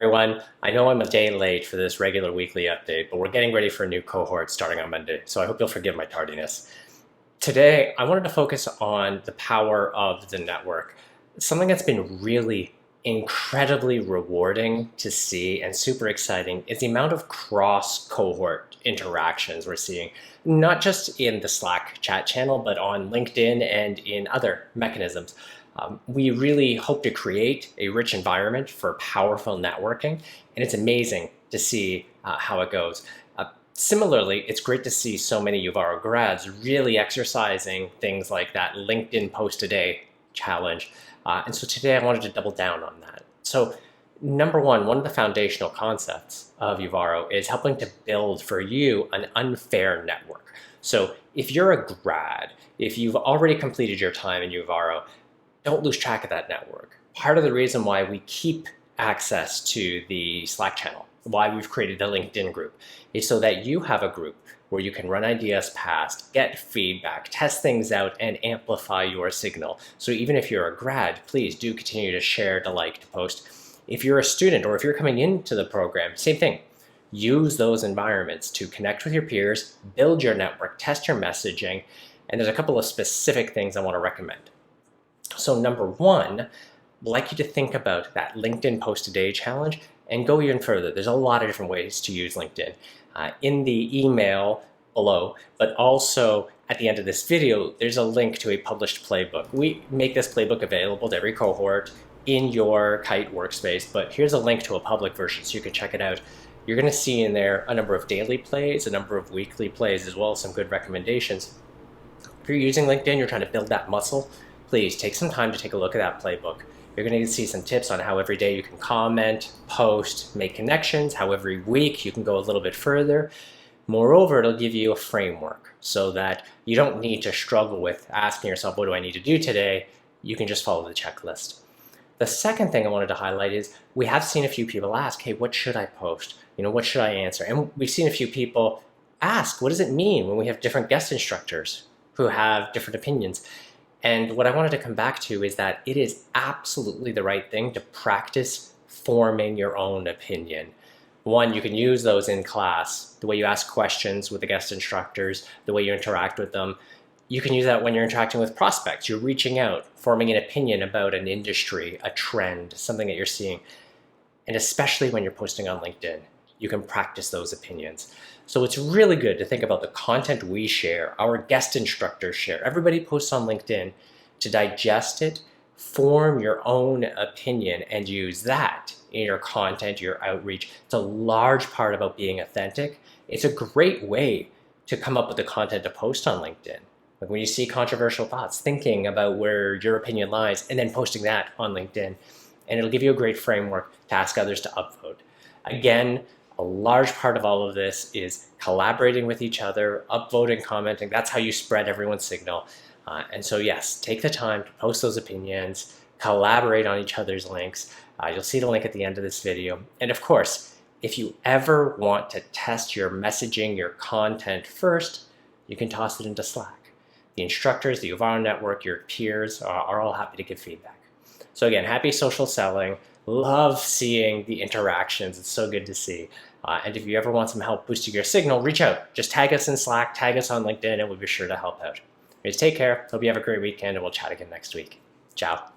Everyone, I know I'm a day late for this regular weekly update, but we're getting ready for a new cohort starting on Monday, so I hope you'll forgive my tardiness. Today, I wanted to focus on the power of the network. Something that's been really incredibly rewarding to see and super exciting is the amount of cross-cohort interactions we're seeing, not just in the Slack chat channel, but on LinkedIn and in other mechanisms. We really hope to create a rich environment for powerful networking, and it's amazing to see how it goes. Similarly, it's great to see so many Uvaro grads really exercising things like that LinkedIn post a day challenge. And so today I wanted to double down on that. So number one of the foundational concepts of Uvaro is helping to build for you an unfair network. So if you're a grad, if you've already completed your time in Uvaro, don't lose track of that network. Part of the reason why we keep access to the Slack channel, why we've created a LinkedIn group, is so that you have a group where you can run ideas past, get feedback, test things out, and amplify your signal. So even if you're a grad, please do continue to share, to like, to post. If you're a student or if you're coming into the program, same thing. Use those environments to connect with your peers, build your network, test your messaging, and there's a couple of specific things I want to recommend. So number one, I'd like you to think about that LinkedIn post a day challenge and go even further. There's a lot of different ways to use LinkedIn. In the email below, but also at the end of this video, there's a link to a published playbook. We make this playbook available to every cohort in your Kite workspace, but here's a link to a public version so you can check it out. You're going to see in there a number of daily plays, a number of weekly plays, as well as some good recommendations. If you're using LinkedIn, you're trying to build that muscle, please take some time to take a look at that playbook. You're going to see some tips on how every day you can comment, post, make connections, how every week you can go a little bit further. Moreover, it'll give you a framework so that you don't need to struggle with asking yourself, what do I need to do today? You can just follow the checklist. The second thing I wanted to highlight is we have seen a few people ask, hey, what should I post? What should I answer? And we've seen a few people ask, what does it mean when we have different guest instructors who have different opinions? And what I wanted to come back to is that it is absolutely the right thing to practice forming your own opinion. One, you can use those in class, the way you ask questions with the guest instructors, the way you interact with them. You can use that when you're interacting with prospects. You're reaching out, forming an opinion about an industry, a trend, something that you're seeing. And especially when you're posting on LinkedIn, you can practice those opinions. So it's really good to think about the content we share, our guest instructors share. Everybody posts on LinkedIn to digest it, form your own opinion, and use that in your content, your outreach. It's a large part about being authentic. It's a great way to come up with the content to post on LinkedIn. Like when you see controversial thoughts, thinking about where your opinion lies, and then posting that on LinkedIn. And it'll give you a great framework to ask others to upvote. Again, a large part of all of this is collaborating with each other, upvoting, commenting. That's how you spread everyone's signal. And so yes, take the time to post those opinions, collaborate on each other's links. You'll see the link at the end of this video. And of course, if you ever want to test your messaging, your content first, you can toss it into Slack. The instructors, the Uvaro network, your peers are all happy to give feedback. So again, happy social selling. Love seeing the interactions. It's so good to see. And if you ever want some help boosting your signal, reach out. Just tag us in Slack, tag us on LinkedIn, and we'll be sure to help out. Anyways, take care. Hope you have a great weekend, and we'll chat again next week. Ciao.